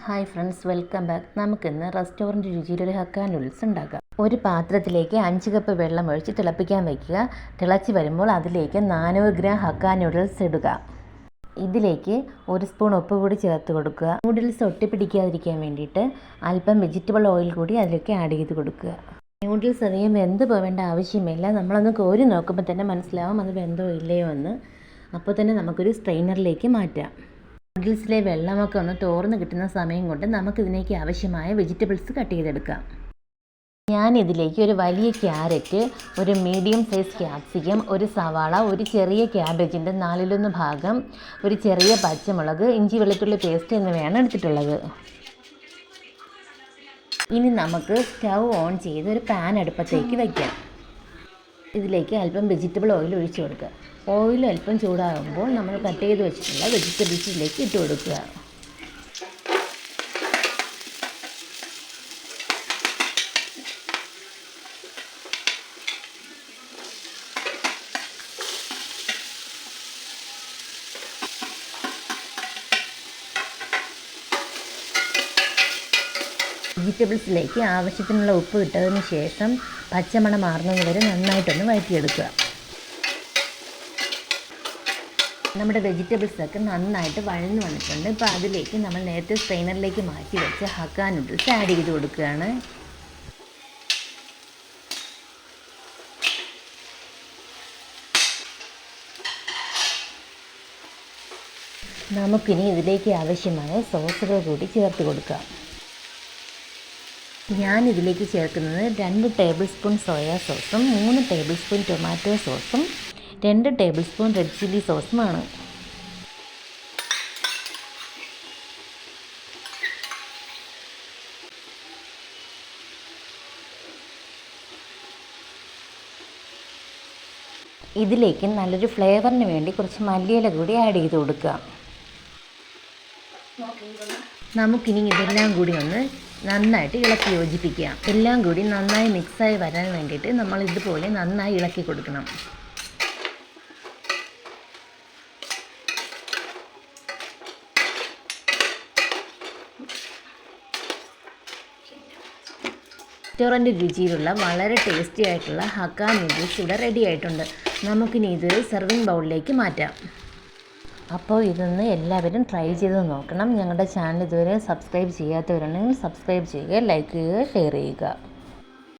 Hi friends, welcome back. നമുക്കിന്ന് restaurant രുചിയിലൊരു hakka noodles ഉണ്ടാക്കാം. ഒരു പാത്രത്തിലേക്ക് 5 കപ്പ് വെള്ളം ഒഴിച്ച് തിളപ്പിക്കാൻ വയ്ക്കുക. തിളച്ച് വരുമ്പോൾ അതിലേക്ക് 400 ഗ്രാം ഹക്ക നൂഡിൽസ് ഇടുക. ഇതിലേക്ക് 1 സ്പൂൺ ഉപ്പ് കൂടി ചേർത്ത് കൊടുക്കുക. നൂഡിൽസ് ഒട്ടിപ്പിടിക്കാതിരിക്കാൻ വേണ്ടിയിട്ട് അല്പം വെജിറ്റബിൾ ഓയിൽ കൂടി അതിലേക്ക് ആഡ് ചെയ്ത് കൊടുക്കുക. നൂഡിൽസ് അധികം വെന്ത് പോവേണ്ട ആവശ്യമില്ല. നമ്മളൊന്ന് കോരി നോക്കുമ്പോൾ തന്നെ മനസ്സിലാവും അത് വെന്തോ ഇല്ലയോ എന്ന്. അപ്പോൾ തന്നെ നമുക്കൊരു സ്ട്രെയിനറിലേക്ക് മാറ്റാം. നൂഡിൽസിലെ വെള്ളമൊക്കെ ഒന്ന് തോർന്ന് കിട്ടുന്ന സമയം കൊണ്ട് നമുക്കിതിലേക്ക് ആവശ്യമായ വെജിറ്റബിൾസ് കട്ട് ചെയ്തെടുക്കാം. ഞാനിതിലേക്ക് ഒരു വലിയ ക്യാരറ്റ്, ഒരു മീഡിയം സൈസ് ക്യാപ്സിക്കം, ഒരു സവാള, ഒരു ചെറിയ ക്യാബേജിൻ്റെ 1/4 ഭാഗം, ഒരു ചെറിയ പച്ചമുളക്, ഇഞ്ചി വെളുത്തുള്ളി പേസ്റ്റ് എന്നിവയാണ് എടുത്തിട്ടുള്ളത്. ഇനി നമുക്ക് സ്റ്റൗ ഓൺ ചെയ്ത് ഒരു പാൻ അടുപ്പത്തേക്ക് വയ്ക്കാം. ഇതിലേക്ക് അല്പം വെജിറ്റബിൾ ഓയിൽ ഒഴിച്ചു കൊടുക്കുക. ഓയിൽ അല്പം ചൂടാകുമ്പോൾ നമ്മൾ കട്ട് ചെയ്ത് വെച്ചിട്ടുള്ള വെജിറ്റബിൾസിലേക്ക് ഇട്ട് കൊടുക്കുക. വെജിറ്റബിൾസിലേക്ക് ആവശ്യത്തിനുള്ള ഉപ്പ് ഇട്ടതിന് ശേഷം പച്ചമണം മാറുന്നത് വരെ നന്നായിട്ടൊന്ന് വഴറ്റിയെടുക്കുക. നമ്മുടെ വെജിറ്റബിൾസൊക്കെ നന്നായിട്ട് വഴന്ന് വന്നിട്ടുണ്ട്. ഇപ്പോൾ അതിലേക്ക് നമ്മൾ നേരത്തെ സ്ട്രെയിനറിലേക്ക് മാറ്റി വെച്ച് ഹക്ക നൂഡിൽസ് ആഡ് ചെയ്ത് കൊടുക്കുകയാണ്. നമുക്കിനി ഇതിലേക്ക് ആവശ്യമായ സോസുകൾ കൂടി ചേർത്ത് കൊടുക്കാം. ഞാനിതിലേക്ക് ചേർക്കുന്നത് 2 ടേബിൾ സ്പൂൺ സോയാ സോസും 3 ടേബിൾ സ്പൂൺ ടൊമാറ്റോ സോസും 2 ടേബിൾ സ്പൂൺ റെഡ് ചില്ലി സോസുമാണ്. ഇതിലേക്ക് നല്ലൊരു ഫ്ലേവറിന് വേണ്ടി കുറച്ച് മല്ലിയില കൂടി ആഡ് ചെയ്ത് കൊടുക്കുക. നമുക്കിനി ഇതെല്ലാം കൂടി ഒന്ന് നന്നായിട്ട് ഇളക്കി യോജിപ്പിക്കാം. എല്ലാം കൂടി നന്നായി മിക്സായി വരാൻ വേണ്ടിയിട്ട് നമ്മൾ ഇതുപോലെ നന്നായി ഇളക്കി കൊടുക്കണം. റെസ്റ്റോറൻറ്റ് രുചിയിലുള്ള വളരെ ടേസ്റ്റി ആയിട്ടുള്ള ഹക്ക നൂഡിൽസ് ഇവിടെ റെഡി ആയിട്ടുണ്ട്. നമുക്കിനി ഇത് സെർവിങ് ബൗളിലേക്ക് മാറ്റാം. അപ്പോൾ ഇതൊന്ന് എല്ലാവരും ട്രൈ ചെയ്ത് നോക്കണം. ഞങ്ങളുടെ ചാനൽ ഇതുവരെ സബ്സ്ക്രൈബ് ചെയ്യാത്തവരുണ്ടെങ്കിൽ സബ്സ്ക്രൈബ് ചെയ്യുക, ലൈക്ക് ചെയ്യുക, ഷെയർ ചെയ്യുക.